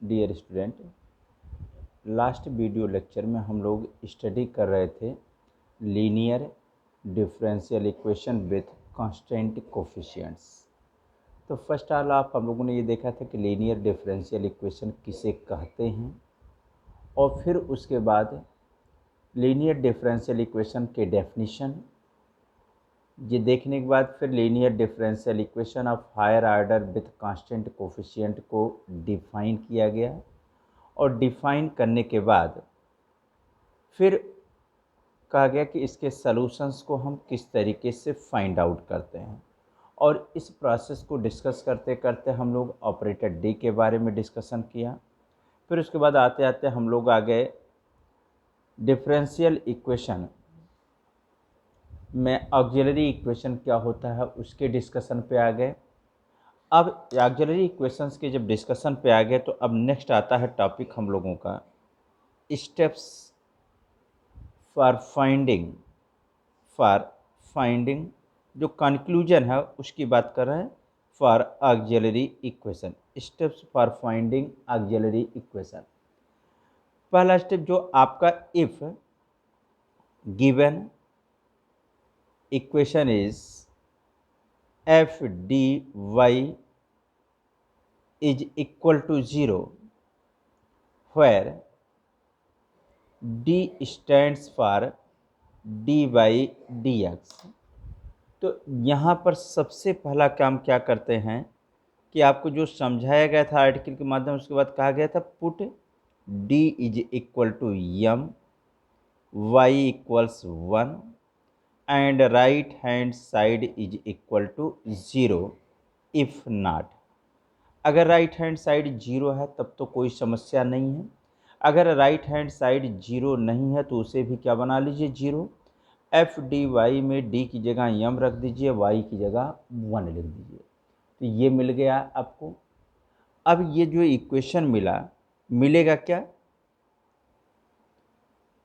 Dear student, last video lecture में हम लोग स्टडी कर रहे थे linear differential equation with constant coefficients. तो फर्स्ट ऑल आप हम लोगों ने ये देखा था कि लीनियर डिफरेंशियल इक्वेशन किसे कहते हैं, और फिर उसके बाद लीनियर डिफरेंशियल इक्वेशन के डेफिनेशन ये देखने के बाद फिर linear differential equation of higher order with constant coefficient को डिफाइन किया गया, और डिफाइन करने के बाद फिर कहा गया कि इसके सॉल्यूशंस को हम किस तरीके से फाइंड आउट करते हैं। और इस प्रोसेस को डिस्कस करते करते हम लोग ऑपरेटर डी के बारे में डिस्कशन किया। फिर उसके बाद आते आते हम लोग आ गए डिफरेंशियल इक्वेशन में ऑक्सिलरी इक्वेशन क्या होता है उसके डिस्कशन पे आ गए। अब ऑक्सिलरी इक्वेशंस के जब डिस्कशन पे आ गए तो अब नेक्स्ट आता है टॉपिक हम लोगों का स्टेप्स फॉर फाइंडिंग जो कंक्लूजन है उसकी बात कर रहे हैं for auxiliary equation. Steps for finding auxiliary equation. पहला स्टेप जो आपका if given equation is F D Y is equal to 0 where d stands for dy dx। तो यहाँ पर सबसे पहला काम क्या करते हैं कि आपको जो समझाया गया था आर्टिकल के माध्यम से, उसके बाद कहा गया था put d is equal to m, Y equals 1 and right hand side is equal to 0 if not. अगर राइट हैंड साइड 0 है तब तो कोई समस्या नहीं है, अगर राइट हैंड साइड 0 नहीं है तो उसे भी क्या बना लीजिए 0। एफ डी वाई में डी की जगह यम रख दीजिए, वाई की जगह 1 लिख दीजिए। तो ये मिल गया आपको। अब ये जो इक्वेशन मिलेगा क्या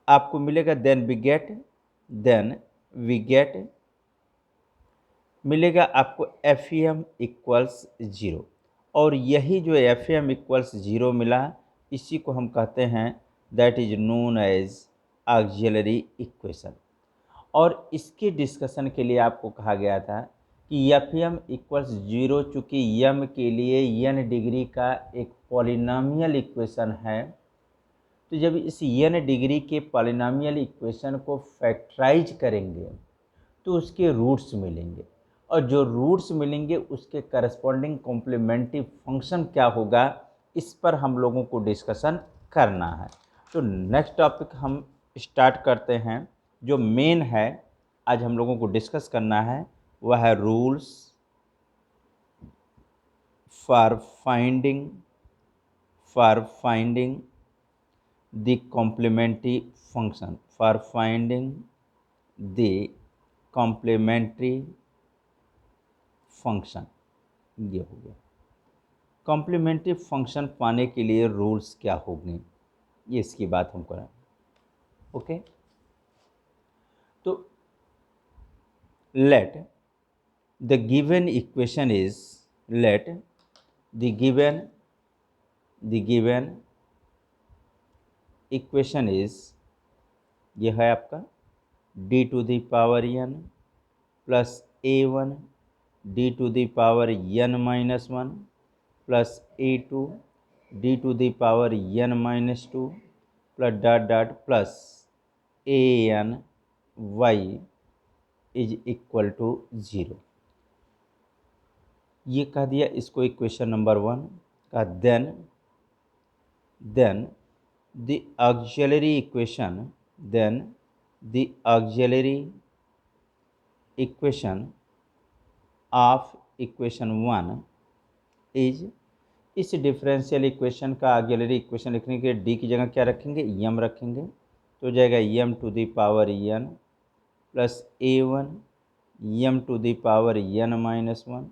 आपको मिलेगा, देन वी गेट मिलेगा आपको एफ एम इक्वल्स 0। और यही जो एफ एम इक्वल्स 0 मिला इसी को हम कहते हैं that is known as auxiliary equation. और इसके डिस्कशन के लिए आपको कहा गया था कि एफ एम इक्वल्स 0 चूँकि यम के लिए n डिग्री का एक पॉलिनोमियल इक्वेशन है, तो जब इस n डिग्री के पॉलिनोमियल इक्वेशन को फैक्टराइज करेंगे तो उसके रूट्स मिलेंगे, और जो रूट्स मिलेंगे उसके करस्पॉन्डिंग कॉम्प्लीमेंट्री फंक्शन क्या होगा इस पर हम लोगों को डिस्कशन करना है। तो नेक्स्ट टॉपिक हम स्टार्ट करते हैं। जो मेन है आज हम लोगों को डिस्कस करना है वह है rules for finding the complementary function, for finding the complementary function. ये हो गया कॉम्प्लीमेंट्री फंक्शन पाने के लिए रूल्स क्या होंगे, ये इसकी बात हम करें। ओके, तो let the given equation is the given equation is ये है आपका d to the power n plus a1 d to the power n minus 1 plus a2 d to the power n minus 2 plus dot plus an y is equal to 0। ये कह दिया इसको equation number 1 का। Then the auxiliary equation of equation 1 is, इस differential equation का auxiliary equation लिखने के लिए डी की जगह क्या रखेंगे, यम रखेंगे, तो हो जाएगा m to the power n plus a1 m to the power n minus 1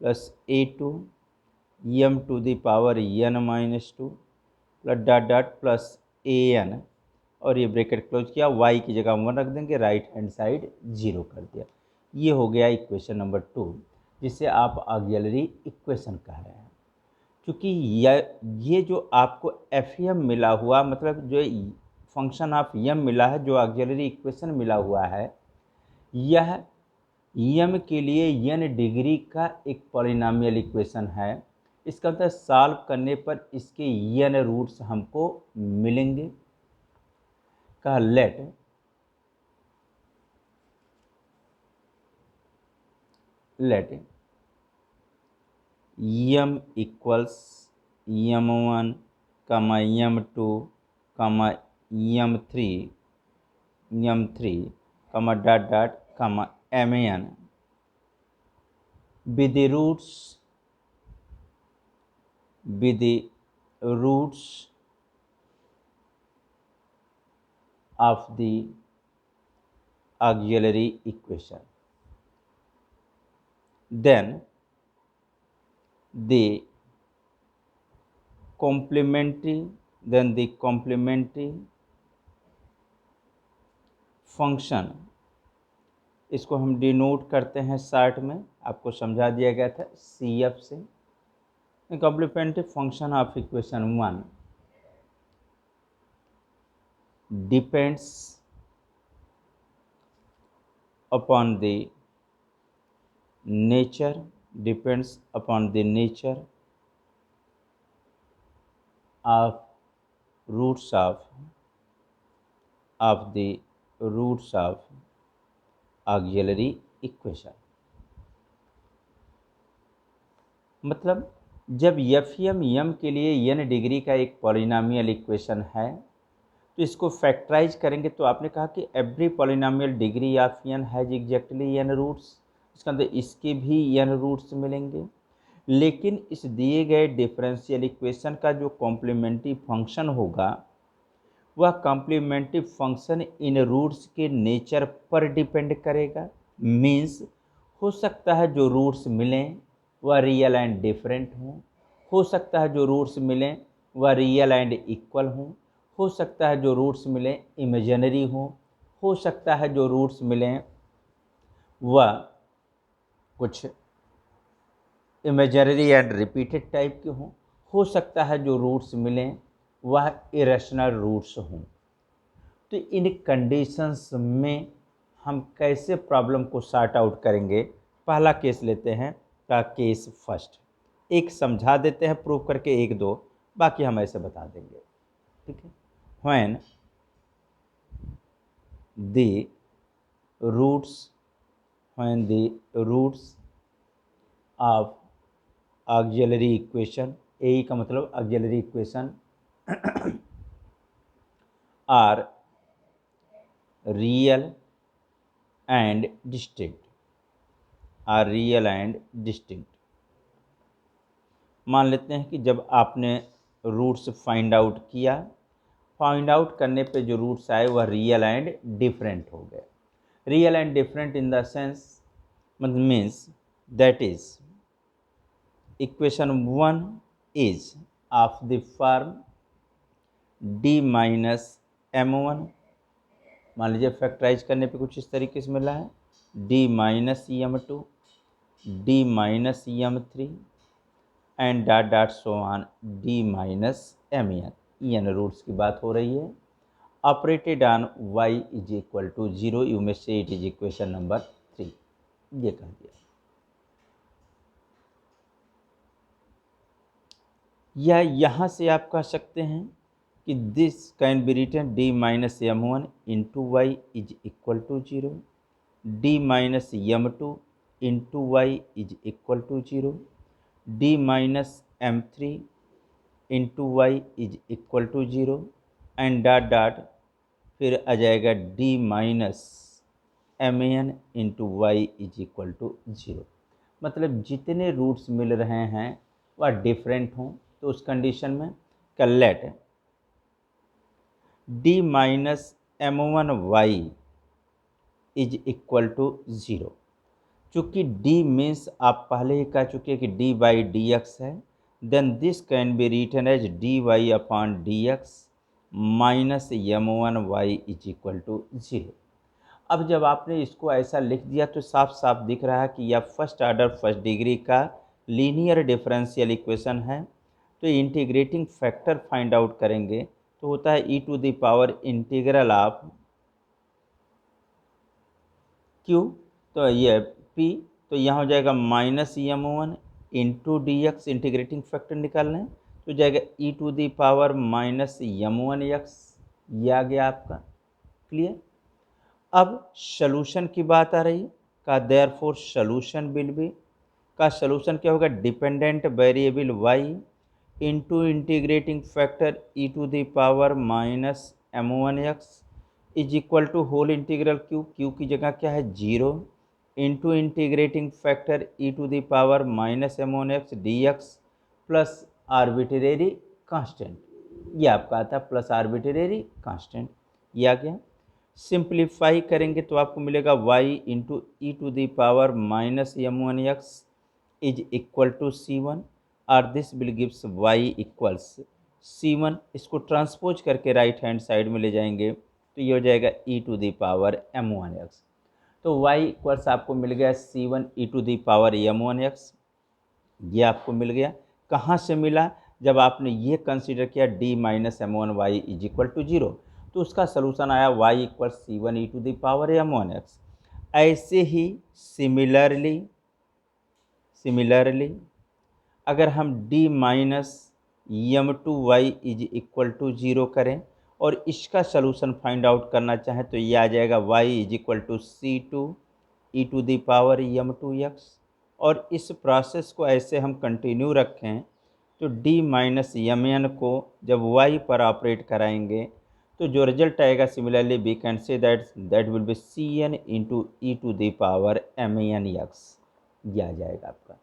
plus a2 m to the power n minus 2 plus dot plus an, और ये ब्रैकेट क्लोज किया, y की जगह 1 रख देंगे, राइट हैंड साइड 0 कर दिया। ये हो गया इक्वेशन नंबर 2 जिसे आप ऑक्सिलरी इक्वेशन कह रहे हैं। क्योंकि ये जो आपको एफ एम मिला हुआ, मतलब जो फंक्शन ऑफ एम मिला है, जो ऑक्सिलरी इक्वेशन मिला हुआ है, यह एम के लिए एन डिग्री का एक पॉलिनॉमियल इक्वेशन है। इसका मतलब सॉल्व करने पर इसके एन रूट्स हमको मिलेंगे। कहा let M equals m1, m2, m3, dot dot mn with the roots of the auxiliary equation. Then the complementary function, इसको हम डिनोट करते हैं शॉर्ट में, आपको समझा दिया गया था CF से। Complementary function of equation 1 depends upon the nature of roots of the auxiliary equation। मतलब जब एफ एम के लिए n डिग्री का एक पॉलिनॉमियल इक्वेशन है, तो इसको फैक्टराइज करेंगे तो आपने कहा कि every polynomial degree of n has exactly n roots. इसका मतलब इसके भी n रूट्स मिलेंगे। लेकिन इस दिए गए डिफरेंशियल इक्वेशन का जो कॉम्प्लीमेंट्री फंक्शन होगा, वह कॉम्प्लीमेंट्री फंक्शन इन रूट्स के नेचर पर डिपेंड करेगा। मीन्स हो सकता है जो रूट्स मिलें वह रियल एंड डिफरेंट हों, हो सकता है जो रूट्स मिलें वह रियल एंड इक्वल हों, हो सकता है जो रूट्स मिलें इमेजिनरी हों, हो सकता है जो रूट्स मिलें वह कुछ इमेजिनरी एंड रिपीटेड टाइप के हों, हो सकता है जो रूट्स मिलें वह इरेशनल रूट्स हों। तो इन कंडीशंस में हम कैसे प्रॉब्लम को सॉर्ट आउट करेंगे? पहला केस लेते हैं का केस फर्स्ट, एक समझा देते हैं प्रूव करके, एक दो बाकी हम ऐसे बता देंगे, ठीक है। When the roots of auxiliary equation, ए का मतलब auxiliary equation, are real and distinct, मान लेते हैं कि जब आपने रूट्स फाइंड आउट करने पे जो रूट्स आए वह रियल एंड डिफरेंट हो गए। Real and different in the sense means that is equation 1 is of the form d minus m1। मान लीजिए फैक्टराइज करने पे कुछ इस तरीके से मिला है, d minus m2, d minus m3 and dot dot so on d minus mn। N roots की बात हो रही है। Operated on y is equal to 0, यू में से इट इज इक्वेशन नंबर 3, ये कह दिया। या यहाँ से आप कह सकते हैं कि this can be written d minus m1 into Y is equal to 0, d minus m2 into Y is equal to 0, d minus m3 into Y is equal to 0 and dot dot फिर आ जाएगा d minus mn into Y is equal to 0। मतलब जितने roots मिल रहे हैं वह different हों, तो उस कंडीशन में let d minus m1 y is equal to 0। चूँकि d मीन्स आप पहले ही कह चुके कि d बाई डी एक्स है, then this can be written as dy upon D X minus m1y is equal to 0। अब जब आपने इसको ऐसा लिख दिया तो साफ साफ दिख रहा है कि यह फर्स्ट ऑर्डर फर्स्ट डिग्री का लीनियर डिफरेंशियल इक्वेशन है। तो इंटीग्रेटिंग फैक्टर फाइंड आउट करेंगे तो होता है e to the power integral of q, तो ये p, तो यहाँ हो जाएगा -m1 into D X, integrating factor निकालना है तो जाएगा e to the power -m1x, ये आ गया आपका। क्लियर। अब सॉल्यूशन की बात आ रही है का देयरफॉर सॉल्यूशन विल बी, का सॉल्यूशन क्या होगा, dependent variable y into integrating factor e to the power -m1x is equal to whole integral q की जगह क्या है 0 into integrating factor e to the power -m1x dx plus arbitrary constant, ये आपका आता है प्लस आर्बिट्रेरी कांस्टेंट, ये आ गया। सिंप्लीफाई करेंगे तो आपको मिलेगा y into E to the power -m1x is equal to c1 और this will gives y equals c1। इसको ट्रांसपोज करके राइट हैंड साइड में ले जाएंगे तो ये हो जाएगा e to the power m1x, तो y इक्वल्स आपको मिल गया c1 e to the power m1x, ये आपको मिल गया। कहाँ से मिला, जब आपने ये कंसीडर किया d minus m1y is equal to 0, तो उसका सलूशन आया y equal c1 e to the power m1x। ऐसे ही सिमिलरली अगर हम d minus m2y is equal to 0 करें और इसका सलूशन फाइंड आउट करना चाहें तो ये आ जाएगा y is equal to c2 e to the power m2x, और इस प्रोसेस को ऐसे हम कंटिन्यू रखें तो d माइनस mn को जब y पर ऑपरेट कराएंगे तो जो रिजल्ट आएगा similarly we can say that will be cn into E to the power mnx, ये आ जाएगा आपका।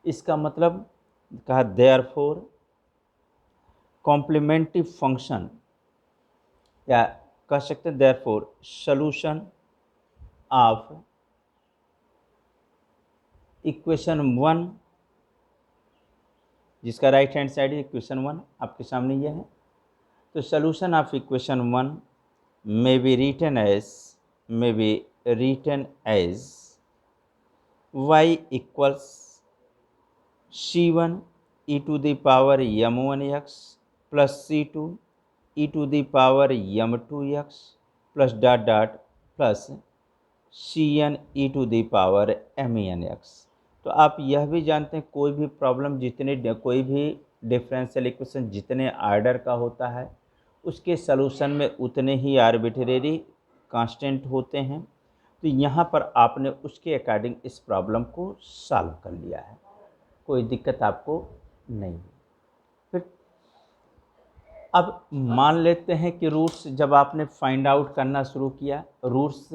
इसका मतलब कहा देयरफॉर कॉम्प्लीमेंट्री फंक्शन, या कह सकते हैं देयरफॉर सॉल्यूशन ऑफ इक्वेशन 1, जिसका राइट हैंड साइड है इक्वेशन 1 आपके सामने ये है, तो solution of equation 1 may be written as y equals c1 e to the power m1x plus c2 e to the power m2x plus dot dot plus cn e to the power mnx। तो आप यह भी जानते हैं कोई भी problem कोई भी डिफरेंशियल इक्वेशन जितने आर्डर का होता है उसके सलूशन में उतने ही आर्बिट्रेरी कांस्टेंट होते हैं, तो यहाँ पर आपने उसके अकॉर्डिंग इस प्रॉब्लम को सॉल्व कर लिया है, कोई दिक्कत आपको नहीं। फिर अब मान लेते हैं कि रूट्स जब आपने फाइंड आउट करना शुरू किया, रूट्स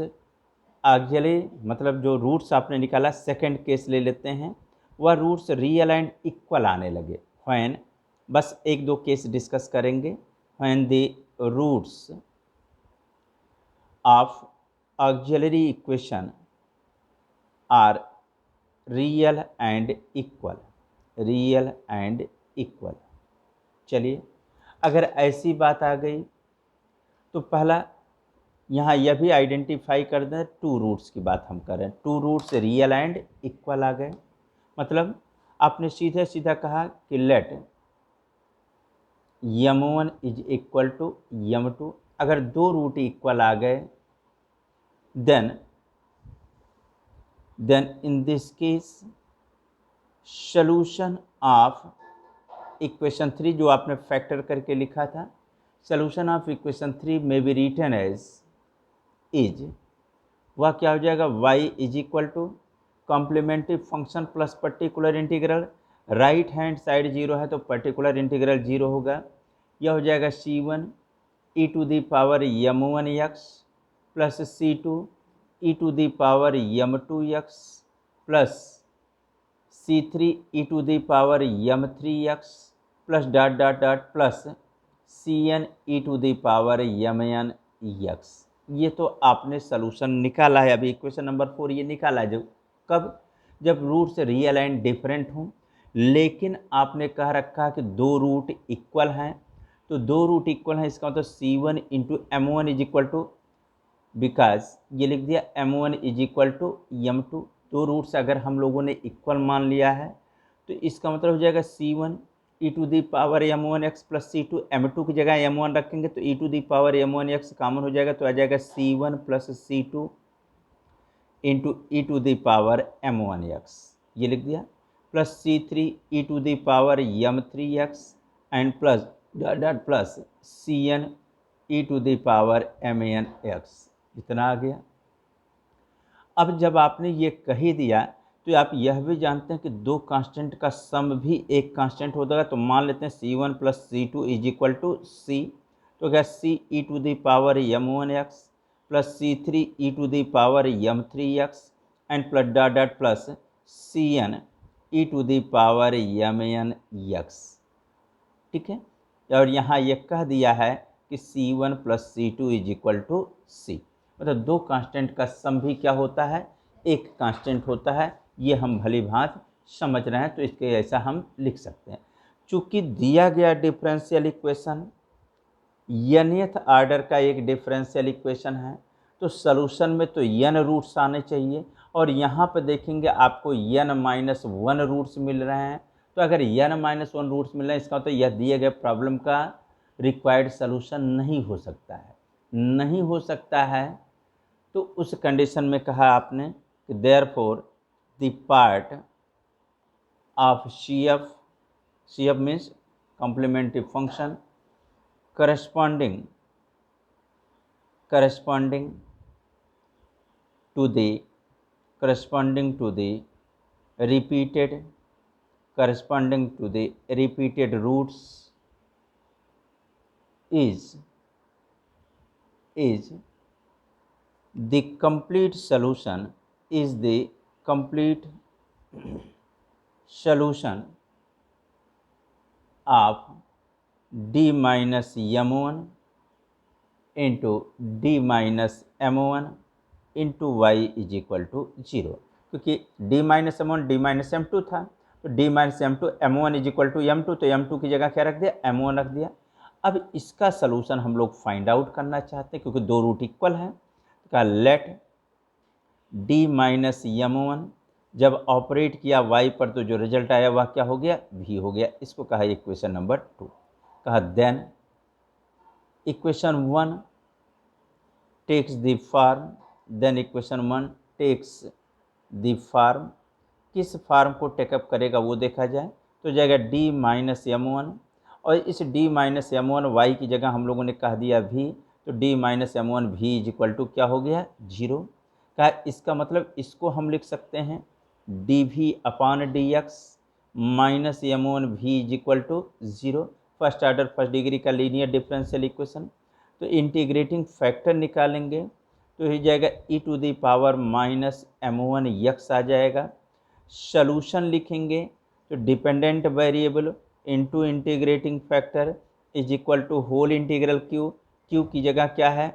एक्चुअली मतलब जो रूट्स आपने निकाला, सेकंड केस ले लेते हैं, वह रूट्स रियल एंड इक्वल आने लगे। व्हेन, बस एक दो केस डिस्कस करेंगे। When the roots of auxiliary equation are real and equal. चलिए, अगर ऐसी बात आ गई तो पहला यहाँ यह भी आइडेंटिफाई कर दें, टू रूट्स की बात हम करें, two roots real and equal आ गए, मतलब आपने सीधे सीधा कहा कि late m1 is equal to m2। अगर दो रूट इक्वल आ गए then in this case solution of equation 3 जो आपने फैक्टर करके लिखा था, सॉल्यूशन ऑफ इक्वेशन 3 में बी रिटन एज इज, वह क्या हो जाएगा, y is equal to complementary function plus particular integral, right hand side 0 है तो पर्टिकुलर इंटीग्रल 0 होगा, यह हो जाएगा c1 e to the power m1x plus c2 e to the power m2x plus c3 e to the power m3x plus dot dot dot plus cn e to the power mnx। ये तो आपने solution निकाला है। अभी equation number 4 ये निकाला है, कब, जब रूट्स रियल एंड डिफरेंट हों, लेकिन आपने कह रखा है कि दो रूट इक्वल हैं, तो दो रूट इक्वल हैं इसका मतलब c1 into m1 is equal to, because ये लिख दिया m1 is equal to m2। दो रूट्स अगर हम लोगों ने इक्वल मान लिया है तो इसका मतलब हो जाएगा c1 e to the power m1x plus c2, m2 की जगह m1 रखेंगे तो e to the power m1x common हो जाएगा, तो आ जाएगा c1 plus c2 into E to the power m1x, ये लिख दिया, plus c3 e to the power m3x and plus dot dot plus cn e to the power mnx, इतना आ गया। अब जब आपने ये कह ही दिया तो आप यह भी जानते हैं कि दो कांस्टेंट का सम भी एक कांस्टेंट होता है, तो मान लेते हैं c1 plus c2 is equal to c, तो क्या c e to the power m1x plus c3 e to the power m3x and plus dot dot plus cn e to the power mnx, ठीक है। और यहाँ ये कह दिया है कि c1 plus c2 is equal to c, मतलब दो कांस्टेंट का सम भी क्या होता है, एक कांस्टेंट होता है, ये हम भली भांति समझ रहे हैं, तो इसके ऐसा हम लिख सकते हैं। चूंकि दिया गया डिफरेंशियल इक्वेशन nth ऑर्डर का एक डिफरेंशियल इक्वेशन है, तो सलूशन में तो n रूट्स आने चाहिए, और यहाँ पर देखेंगे आपको n-1 रूट्स मिल रहे हैं, तो अगर n-1 रूट्स मिल रहे हैं इसका मतलब यह दिए गए प्रॉब्लम का रिक्वायर्ड सलूशन नहीं हो सकता है, नहीं हो सकता है। तो उस कंडीशन में कहा आपने कि therefore the part of CF, CF means complementary function corresponding to the repeated roots is the complete solution, is the complete solution of d minus m1 into d minus m1 into Y is equal to 0, क्योंकि d minus m1 d minus m2 था, तो d minus m2 m1 is equal to m2, तो m2 की जगह क्या रख दिया, m1 रख दिया। अब इसका सलूशन हम लोग फाइंड आउट करना चाहते हैं, क्योंकि दो रूट इक्वल हैं, तो कहा लेट d माइनस m1 जब ऑपरेट किया y पर तो जो रिजल्ट आया वह क्या हो गया, v हो गया, इसको कहा इक्वेशन नंबर 2। कहा then equation 1 takes the form, then equation 1 takes the form, किस फॉर्म को टेकअप करेगा वो देखा जाए, तो जाएगा d माइनस m1, और इस d माइनस m1 y की जगह हम लोगों ने कह दिया v, तो d minus m1 v is equal to क्या हो गया, 0। कहा इसका मतलब इसको हम लिख सकते हैं dv upon dx minus m1 v is equal to 0, first order first degree का लीनियर डिफरेंशियल इक्वेशन। तो इंटीग्रेटिंग फैक्टर निकालेंगे तो हो जाएगा e to the power minus m1 x आ जाएगा। सॉल्यूशन लिखेंगे तो dependent variable into integrating factor is equal to whole integral q, q की जगह क्या है,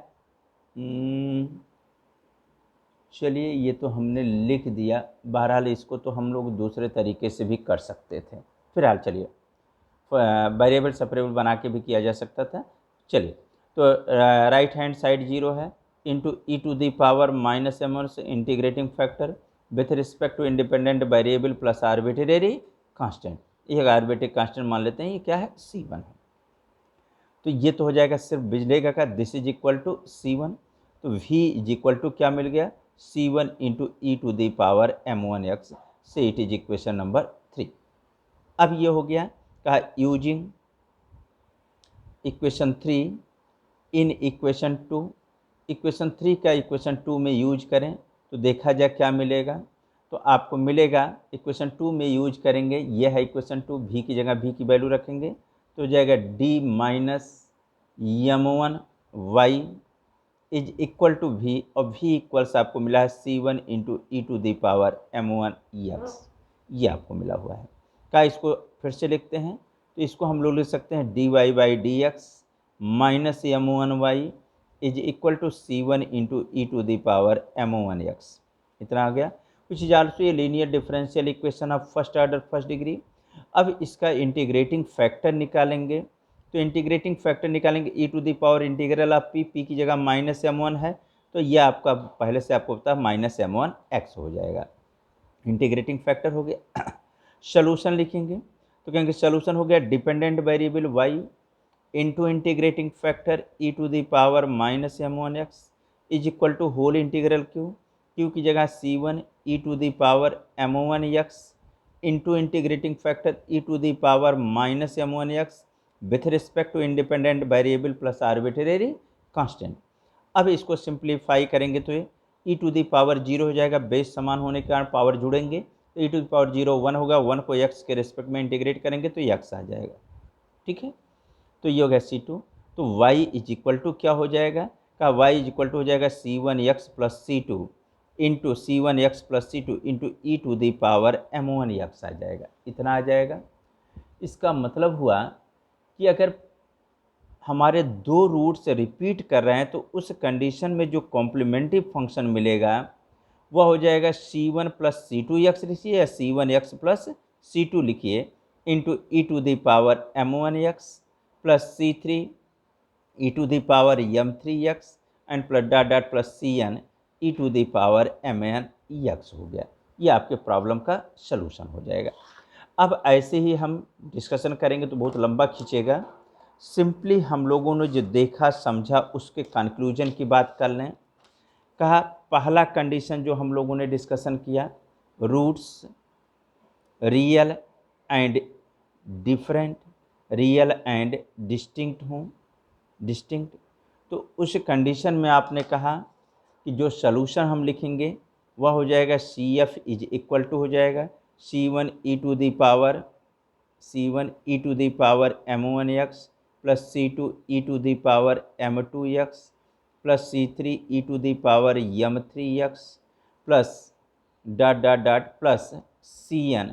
चलिए ये तो हमने लिख दिया, बहरहाल इसको तो हम लोग दूसरे तरीके से भी कर सकते थे, फिलहाल चलिए वेरिएबल सेपरेबल बना के भी किया जा सकता था। चलिए तो राइट हैंड साइड 0 है into E to the power minus m1 से integrating factor with respect to independent variable plus arbitrary constant, ये आर्बिट्रेरी कांस्टेंट मान लेते हैं, ये क्या है, c1 है। तो ये तो हो जाएगा सिर्फ बिजलेगा का, this is equal to c1, तो v इज इक्वल टू क्या मिल गया, c1 into E to the power m1x, से इट इज इक्वेशन नंबर 3। अब ये हो गया, कहा using equation 3 in equation 2, equation 3 का इक्वेशन 2 में यूज करें तो देखा जाए क्या मिलेगा, तो आपको मिलेगा इक्वेशन 2 में यूज करेंगे, यह है इक्वेशन 2, v की जगह v की वैल्यू रखेंगे तो हो जाएगा d minus m1 y is equal to v, और v इक्वल्स आपको मिला है c1 into E to the power m1 x, ये आपको मिला हुआ है। क्या इसको फिर से लिखते हैं, तो इसको हम लोग लिख सकते हैं dy by D X minus m1y is equal to c1 into E to the power m1x, इतना आ गया, which is also a linear differential equation of first order first degree. अब इसका इंटीग्रेटिंग फैक्टर निकालेंगे, तो इंटीग्रेटिंग फैक्टर निकालेंगे e to the power integral of p, p की जगह माइनस m1 है, तो यह आपका पहले से आपको पता है माइनस m1x हो जाएगा, इंटीग्रेटिंग फैक्टर हो गया। सॉल्यूशन लिखेंगे तो कहेंगे सोल्यूशन हो गया dependent variable y into integrating factor e to the power minus m1x is equal to whole integral q की जगह c1 e to the power m1x into integrating factor e to the power minus m1x with respect to independent variable plus arbitrary constant. अब इसको simplify करेंगे तो ये e to the power 0 हो जाएगा, base समान होने के कारण पावर जुड़ेंगे तो e टू दी पावर 0 1 होगा, 1 को x के रिस्पेक्ट में इंटीग्रेट करेंगे तो x आ जाएगा। ठीक है, तो ये हो गया c2। तो y इज इक्वल टू क्या हो जाएगा, का y इज इक्वल टू हो जाएगा c1x plus c2 into c1x plus c2 into E to the power m1x आ जाएगा, इतना आ जाएगा। इसका मतलब हुआ कि अगर हमारे दो रूट से रिपीट कर रहे हैं तो उस कंडीशन में जो कॉम्प्लीमेंट्री फंक्शन मिलेगा वह हो जाएगा c1 प्लस c2x लिखिए या c1x प्लस c2 लिखिए into E to the power m1x plus c3 e to the power m3x and plus dot dot plus cn e to the power mnx हो गया। ये आपके प्रॉब्लम का solution हो जाएगा। अब ऐसे ही हम डिस्कशन करेंगे तो बहुत लंबा खींचेगा। सिंपली हम लोगों ने जो देखा समझा उसके कंक्लूजन की बात कर लें। कहा पहला कंडीशन जो हम लोगों ने डिस्कशन किया, roots real and different, real and distinct हों, डिस्टिंक्ट, तो उस कंडीशन में आपने कहा कि जो सलूशन हम लिखेंगे वह हो जाएगा CF इज इक्वल टू हो जाएगा C1 e to the power m1x plus C2 e to the power m2x plus C3 e to the power m3x plus dot dot dot plus Cn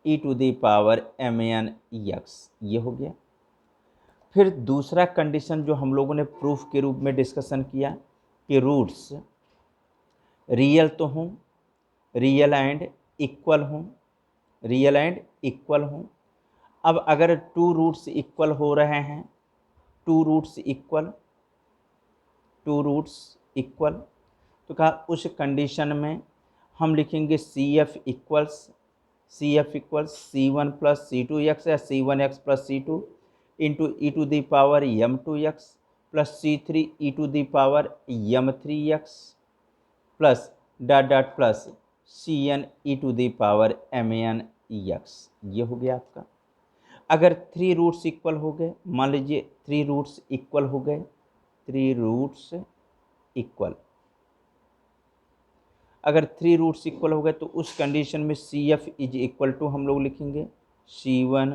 e to the power mnx। ये हो गया। फिर दूसरा condition जो हम लोगों ने proof के रूप में डिस्कशन किया कि रूट्स रियल तो हों, रियल एंड इक्वल हों, रियल एंड इक्वल हों। अब अगर टू रूट्स इक्वल हो रहे हैं, टू रूट्स इक्वल, तो कहा उस कंडीशन में हम लिखेंगे CF equals C1 plus C2x या C1x plus C2 into E to the power m2x plus C3 e to the power m3x plus dot dot plus Cn e to the power mnx। ये हो गया आपका। अगर three roots equal हो गए, मान लीजिए थ्री रूट्स इक्वल हो गए, थ्री रूट्स इक्वल, अगर थ्री रूट्स इक्वल हो गए तो उस कंडीशन में CF इज इक्वल टू हम लोग लिखेंगे C1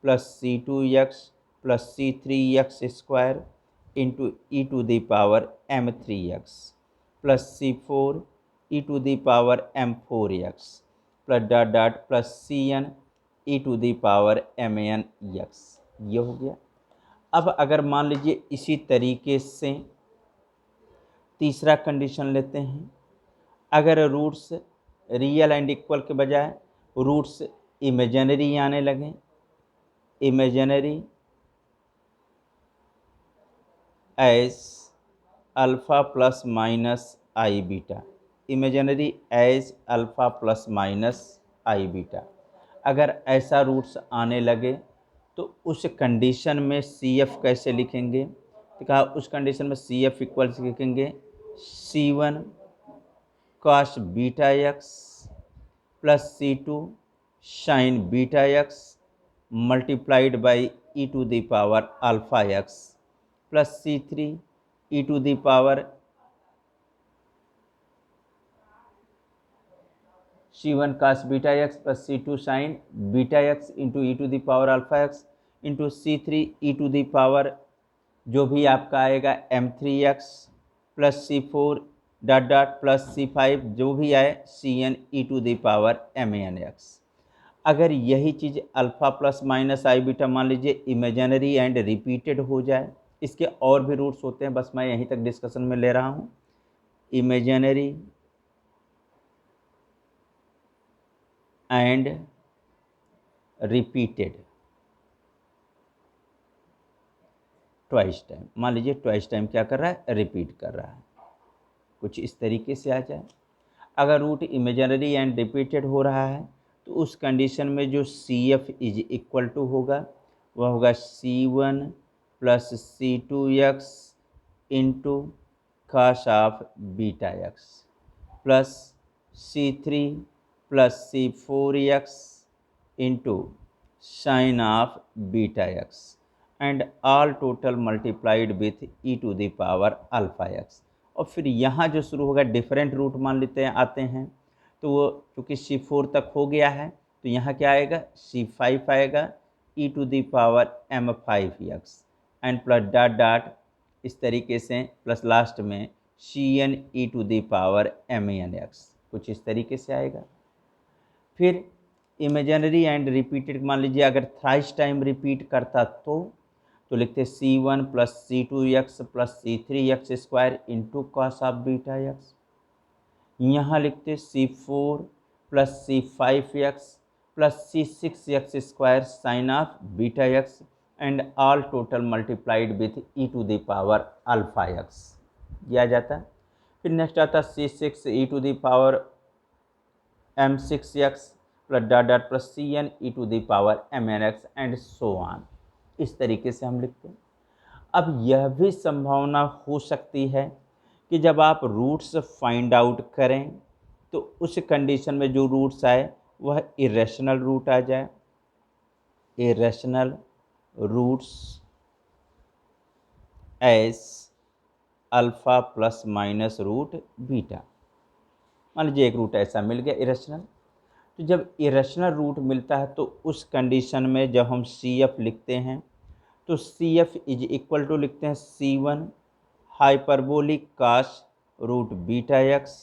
plus C2x plus C3x square into E to the power m3x plus C4 e to the power m4x plus dot dot plus Cn e to the power mnx। ये हो गया। अब अगर मान लीजिए इसी तरीके से तीसरा कंडीशन लेते हैं, अगर रूट्स रियल एंड इक्वल के बजाय रूट्स इमेजिनरी आने लगे, imaginary as alpha plus minus i beta, imaginary as alpha plus minus i beta, अगर ऐसा रूट्स आने लगे तो उस कंडीशन में CF कैसे लिखेंगे, तो कहा उस कंडीशन में CF इक्वल्स लिखेंगे C1 cos beta x plus C2 sine beta x multiplied by e to the power alpha x plus C3 e to the power C1 cos beta x plus C2 sine beta x into E to the power alpha x into C3 e to the power जो भी आपका आएगा m3x plus C4 dot dot plus C5 जो भी आए Cn e to the power mnx। अगर यही चीज़ alpha plus minus i beta मान लीजिए इमेजिनरी एंड रिपीटेड हो जाए, इसके और भी रूट्स होते हैं, बस मैं यहीं तक डिस्कशन में ले रहा हूँ। Imaginary and repeated twice time, मान लीजिए ट्वाइस टाइम क्या कर रहा है, रिपीट कर रहा है, कुछ इस तरीके से आ जाए। अगर रूट इमेजिनरी एंड रिपीटेड हो रहा है तो उस कंडीशन में जो C F is equal to होगा वह होगा C1 plus C2x into cos of beta x plus C3 plus C4x into sine of beta x and all total multiplied with e to the power alpha x. और फिर यहाँ जो शुरू होगा different root मान लेते हैं आते हैं, तो वो क्योंकि C4 तक हो गया है तो यहाँ क्या आएगा C5 आएगा e to the power M5x and plus dot dot इस तरीके से प्लस लास्ट में Cn e to the power Mnx कुछ इस तरीके से आएगा। फिर इमेजिनरी एंड रिपीटेड मान लीजिए अगर थ्राइस टाइम रिपीट करता तो लिखते C1 plus C2x plus C3x square into cos of beta x. यहाँ लिखते C4 plus C5x plus C6x square sine of beta x and all total multiplied with e to the power alpha x दिया जाता है। फिर next आता C6 e to the power M6x plus dot dot plus Cn e to the power Mnx and so on. इस तरीके से हम लिखते हैं। अब यह भी संभावना हो सकती है कि जब आप रूट्स फाइंड आउट करें तो उस कंडीशन में जो रूट्स आए वह इरेशनल रूट आ जाए, irrational roots as alpha plus minus root beta. मान लीजिए एक रूट ऐसा मिल गया इरेशनल, तो जब इरेशनल रूट मिलता है तो उस कंडीशन में जब हम सी एफ लिखते हैं तो C F is equal to लिखते हैं C1 hyperbolic cos root beta x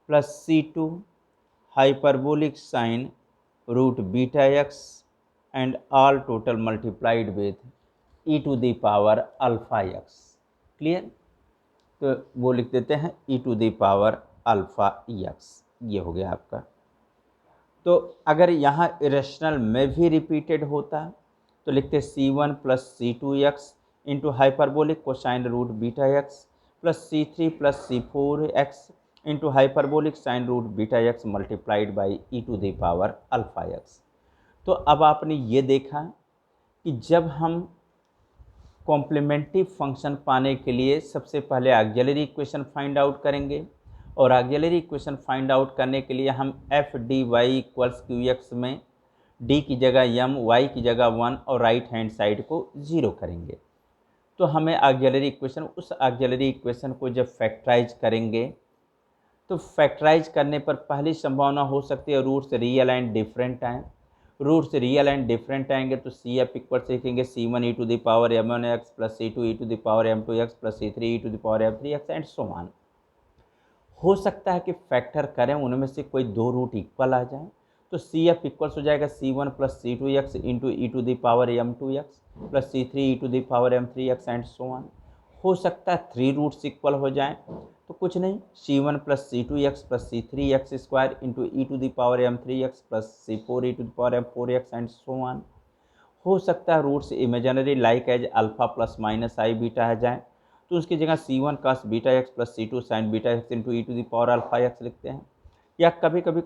plus C2 hyperbolic sine root beta x and all total multiplied with e to the power alpha x. Clear? तो वो लिख देते हैं e to the power alpha x. ये हो गया आपका। तो अगर यहाँ इरेशनल में भी रिपीटेड होता तो लिखते C1 plus C2x into hyperbolic cosine root beta x plus C3 plus C4x into hyperbolic sine root beta x multiplied by e to the power alpha x. तो अब आपने ये देखा कि जब हम कॉम्प्लीमेंट्री फंक्शन पाने के लिए सबसे पहले ऑक्सिलरी इक्वेशन फाइंड आउट करेंगे और ऑक्सिलरी इक्वेशन फाइंड आउट करने के लिए हम F D y equals Q x में डी की जगह m, y की जगह 1 और राइट हैंड साइड को 0 करेंगे। तो हमें ऑक्सिलरी इक्वेशन, उस ऑक्सिलरी इक्वेशन को जब फैक्टराइज करेंगे तो फैक्टराइज करने पर पहली संभावना हो सकती है रूट्स रियल एंड डिफरेंट आएँ। रूट्स रियल एंड डिफरेंट आएंगे तो सी एफ इक्वल से लिखेंगे C1 e to the power M1x plus C2 e to the power M2x plus C3 e to the power M3x and so on. हो सकता है कि factor करें उनमें से कोई दो रूट इक्वल आ जाए तो सी एफ इक्वल्स हो जाएगा C1 plus C2x into E to the power M2x plus C3 e to the power M3x and so on. हो सकता है थ्री रूट्स इक्वल हो जाएं तो कुछ नहीं, C1 plus C2x plus C3x square into E to the power M3x plus C4 e to the power M4x and so on. हो सकता है roots imaginary like as alpha plus minus i beta आ जाए तो उसकी जगह C1 cos beta x plus C2 sine beta x into E to the power alpha x लिखते हैं। या कभी कभी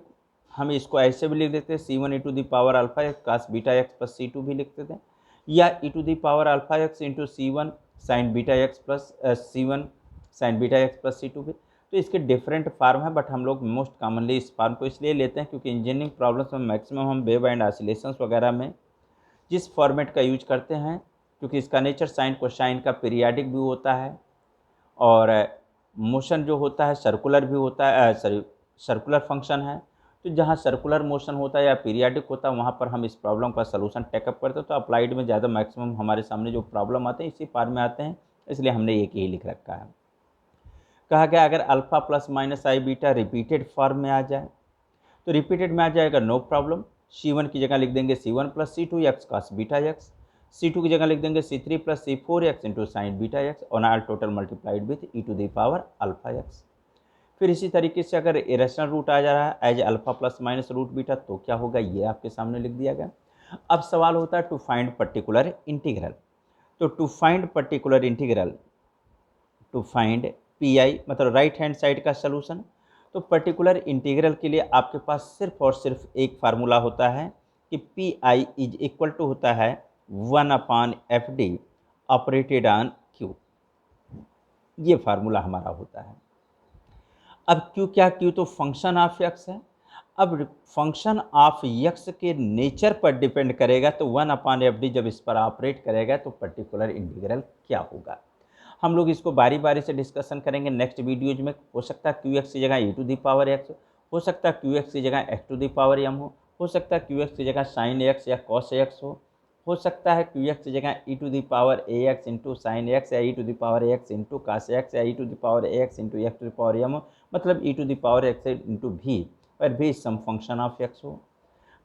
हम इसको ऐसे भी लिख देते हैं C1 e to the power alpha x cos beta x plus C2 भी लिखते थे, या e to the power alpha x into C1 sine beta x plus C1 sine beta x plus C2 भी। तो इसके डिफरेंट फार्म है but हम लोग मोस्ट कॉमनली इस फार्म को इसलिए लेते हैं क्योंकि इंजीनियरिंग प्रॉब्लम्स में मैक्सिमम हम वेव एंड ऑसिलेशंस वगैरह में जिस फॉर्मेट का यूज करते हैं क्योंकि इसका नेचर साइन कोसाइन का पीरियाडिक भी होता है और मोशन जो होता है सर्कुलर भी होता है, सर्कुलर फंक्शन है। तो जहाँ सर्कुलर मोशन होता है या पीरियाडिक होता है वहाँ पर हम इस प्रॉब्लम का सलूशन टेकअप करते हैं। तो अप्लाइड में ज़्यादा मैक्सिमम हमारे सामने जो प्रॉब्लम आते हैं इसी फॉर्म में आते हैं, इसलिए हमने एक ही लिख रखा है। कहा गया अगर alpha plus minus i beta repeated form में आ जाए तो रिपीटेड में आ जाएगा नो प्रॉब्लम। C1 की जगह लिख देंगे C1 plus C2 x cos beta x, C2 की जगह लिख देंगे C3 plus C4 x into sine beta x और all total multiplied with e to the power alpha x. फिर इसी तरीके से अगर इरेशनल रूट आ जा रहा है as alpha plus minus root beta तो क्या होगा ये आपके सामने लिख दिया गया। अब सवाल होता है टू फाइंड पर्टिकुलर इंटीग्रल। तो to find particular integral, to find P I मतलब राइट हैंड साइड का सलूशन, तो पर्टिकुलर इंटीग्रल के लिए आपके पास सिर्फ और सिर्फ एक फार्मूला होता है कि P I is equal to होता है 1/FD ऑपरेटेड ऑन क्यू। ये फार्मूला हमारा होता है। अब क्यू क्या, क्यू तो फंक्शन ऑफ एक्स है। अब फंक्शन ऑफ एक्स के नेचर पर डिपेंड करेगा, तो 1/FD जब इस पर ऑपरेट करेगा तो पर्टिकुलर इंटीग्रल क्या होगा। हम लोग इसको बारी बारी से डिस्कशन करेंगे नेक्स्ट वीडियोज में। हो सकता है क्यू एक्स की जगह e to the power x हो सकता है क्यू एक्स की जगह x to the power m हो सकता है क्यू एक्स की जगह साइन एक्स या कॉस एक्स हो सकता है क्यू एक्स की जगह e to the power a x into sine x या e to the power x into cos x या e to the power x into x to the power m मतलब e to the power x into भी, पर भी सम function of x हो।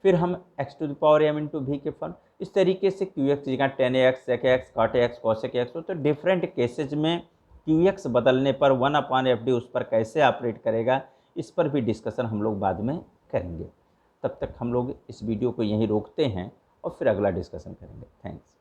फिर हम x to the power m into भी के फॉर्म, इस तरीके से क्यू एक्स की जगह tan x sec x cot x cosec x हो। तो डिफरेंट केसेज में क्यू एक्स बदलने पर 1/FD उस पर कैसे ऑपरेट करेगा, इस पर भी डिस्कशन हम लोग बाद में करेंगे। तब तक हम लोग इस वीडियो को यहीं रोकते हैं और फिर अगला डिस्कशन करेंगे। थैंक्स।